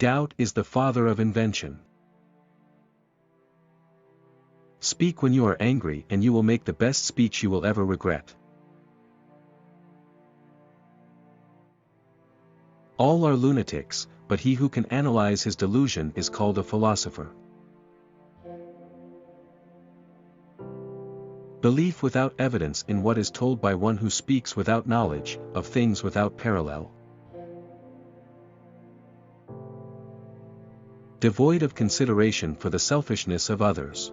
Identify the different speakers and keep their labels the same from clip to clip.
Speaker 1: Doubt is the father of invention. Speak when you are angry and you will make the best speech you will ever regret. All are lunatics, but he who can analyze his delusion is called a philosopher. Belief without evidence in what is told by one who speaks without knowledge of things without parallel. Devoid of consideration for the selfishness of others.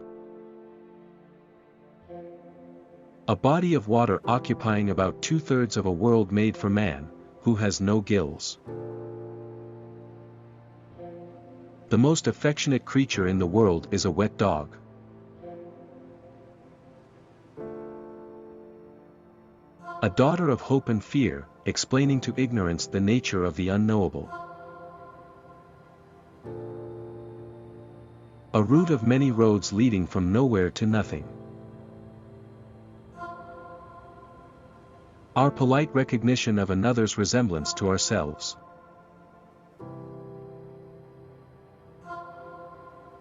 Speaker 1: A body of water occupying about 2/3 of a world made for man, who has no gills. The most affectionate creature in the world is a wet dog. A daughter of hope and fear, explaining to ignorance the nature of the unknowable. A route of many roads leading from nowhere to nothing. Our polite recognition of another's resemblance to ourselves.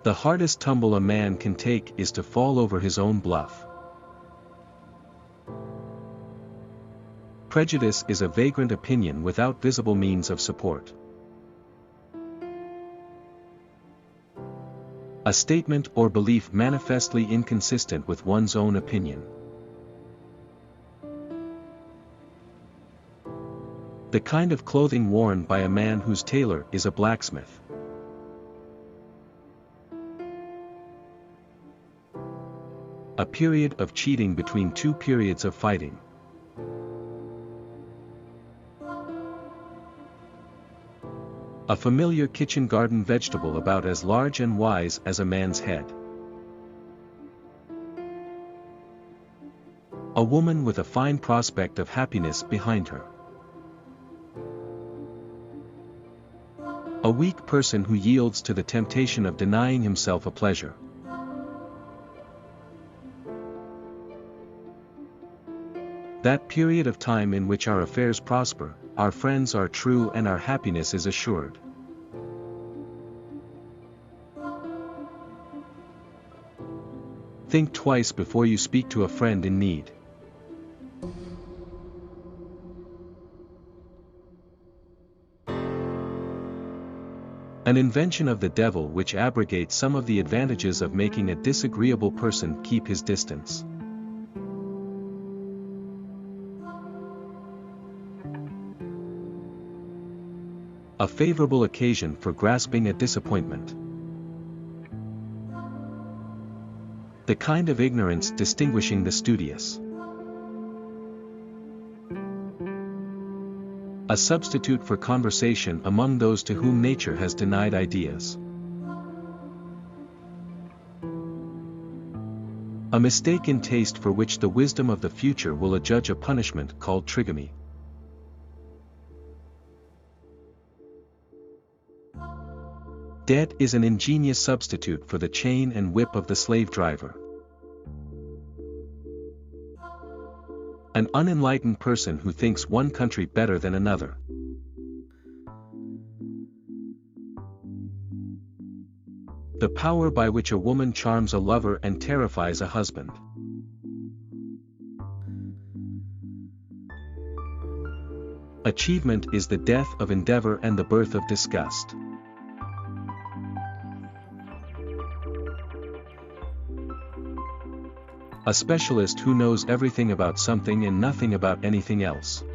Speaker 1: The hardest tumble a man can take is to fall over his own bluff. Prejudice is a vagrant opinion without visible means of support. A statement or belief manifestly inconsistent with one's own opinion. The kind of clothing worn by a man whose tailor is a blacksmith. A period of cheating between two periods of fighting. A familiar kitchen garden vegetable about as large and wise as a man's head. A woman with a fine prospect of happiness behind her. A weak person who yields to the temptation of denying himself a pleasure. That period of time in which our affairs prosper, our friends are true and our happiness is assured. Think twice before you speak to a friend in need. An invention of the devil which abrogates some of the advantages of making a disagreeable person keep his distance. A favorable occasion for grasping at disappointment. The kind of ignorance distinguishing the studious. A substitute for conversation among those to whom nature has denied ideas. A mistake in taste for which the wisdom of the future will adjudge a punishment called trigamy. Debt is an ingenious substitute for the chain and whip of the slave driver. An unenlightened person who thinks one country better than another. The power by which a woman charms a lover and terrifies a husband. Achievement is the death of endeavor and the birth of disgust. A specialist who knows everything about something and nothing about anything else.